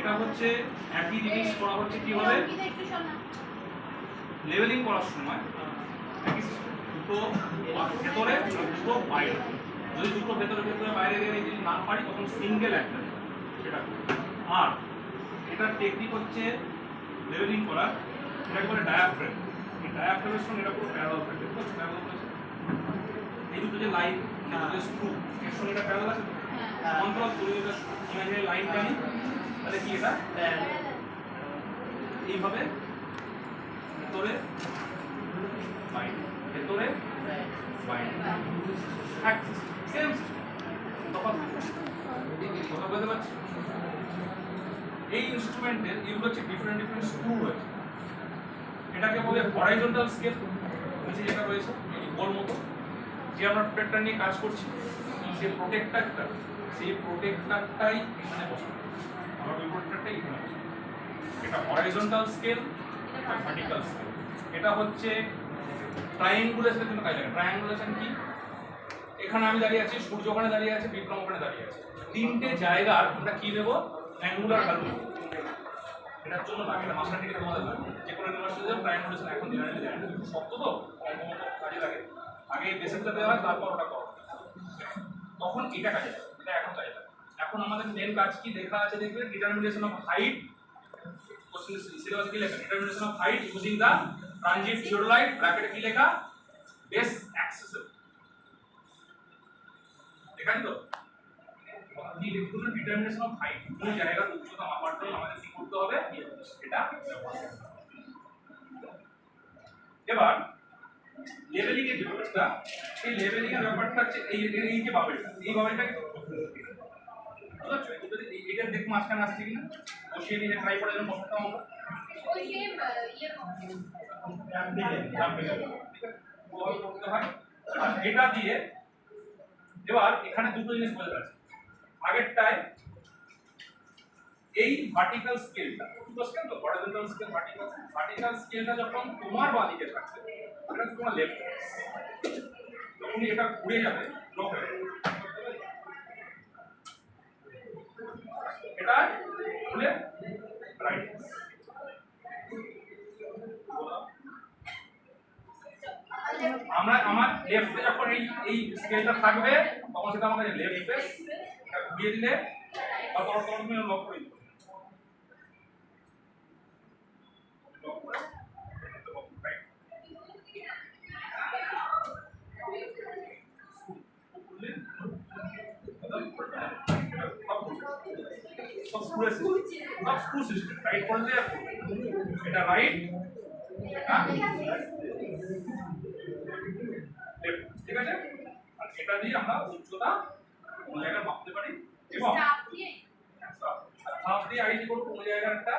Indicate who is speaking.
Speaker 1: এটা হচ্ছে একই জিনিস করা হচ্ছে কিভাবে লেভেলিং করার সময় একই সিস্টেম, দুটো ভেতরে দুটো বাইরে। যদি দুটো ভেতরে ভেতরে বাইরে গিয়ে যদি না পারি তখন সিঙ্গেল একটা সেটা করি। আর এটার টেকনিক হচ্ছে লেভেলিং করার, এটাকে বলে ডায়াফ্রেম। এই ডায়াফ্রেমের সঙ্গে এটা পুরো প্যারালাল থাকবে। এই দুটো যে লাইন, দুটো স্ক্রু, এর সঙ্গে এটা প্যারালাল আছে। কন্ট্রোল করে এটা ইমাজিনারি লাইন টানি, তাহলে কি এটা এইভাবে ভেতরে বাইরে, ভেতরে বাইরে, এক সেম তফাৎ কথা বলতে পারছি। এই ইনস্ট্রুমেন্টের এগুলো হচ্ছে ডিফারেন্ট ডিফারেন্ট স্ক্রু রয়েছে। এটাকে বলে হরাইজন্টাল স্কেল, নিচে যেটা রয়েছে এই গোল মতো, যে আমরা প্রোটেক্টর নিয়ে কাজ করছি সেই প্রোটেক্টরটাই এখানে বসানো, আমার ওই প্রোটেক্টরটাই এখানে বসানো। এটা হরাইজন্টাল স্কেল, এটা ভার্টিক্যাল স্কেল। এটা হচ্ছে ট্রায়াঙ্গুলেশনের জন্য কাজে লাগে। ট্রায়াঙ্গুলেশন কি? এখানে আমি দাঁড়িয়ে আছি, সূর্য ওখানে দাঁড়িয়ে আছে, বিক্রম ওখানে দাঁড়িয়ে আছে, তিনটে জায়গার আমরা কি দেবো? Angular value. এটার জন্য লাগে না মাস্টার ডিগ্রি তোমাদের যে কোনো ইউনিভার্সিটিতে ট্রায়াঙ্গুলেশন এখন জেনারেলি জানি না, শক্ত তো কাজে লাগে। আগে বেসিকটা দেওয়া হয়, তারপর ওটা করা, তখন এটা কাজে লাগে, এটা এখন কাজে লাগে। এখন আমাদের মেন কাজ কি লেখা আছে দেখবে? Determination of height. কোশ্চেন সিলেবাসে কি লেখা? Determination of height using the transit theodolite, ব্র্যাকেটে কি লেখা? Base axis. দেখা তো আপনি লিখুন ডিটারমিনেশন অফ হাইট, কোন জায়গার উচ্চতা মাপার জন্য আমাদের কি করতে হবে? এটা এবার লেভেলিং এর ব্যাপারটা, এই লেভেলিং এর ব্যাপারটা হচ্ছে এই যে বাবেলটা, এই বাবেলটাকে বুঝছো? এটা দেখো মাঝখানে আসছে কিনা, বসিয়ে নিয়ে ট্রাই করে যেন বসাতে আমরা ওই যে করতে হয়। আর এটা দিয়ে এবার এখানে দুটো জিনিস বোঝা যাচ্ছে। আগেরটায় এই ভার্টিক্যাল স্কেলটা, দুটো স্কেল তো, হরাইজন্টাল স্কেল, ভার্টিক্যাল স্কেলটা যখন তোমার বাঁদিকে থাকবে, এটা তোমার লেফট, যখন এটা ঘুরে যাবে লক হয়ে যাবে, এটা ঘুরে রাইট। আমরা আমার লেফটে যখন এই স্কেলটা থাকবে তখন সেটা আমাদের লেফট ফেস, এটা ঘুরিয়ে দিলে বা তখন তুমি লক করে দিবে। রাইট করলে এটা রাইট, ঠিক আছে। আর এটা দিয়ে আমরা উচ্চতা কোন জায়গায় মাপতে পারি এবং হাফ দিয়ে আইডি করব কোন জায়গার একটা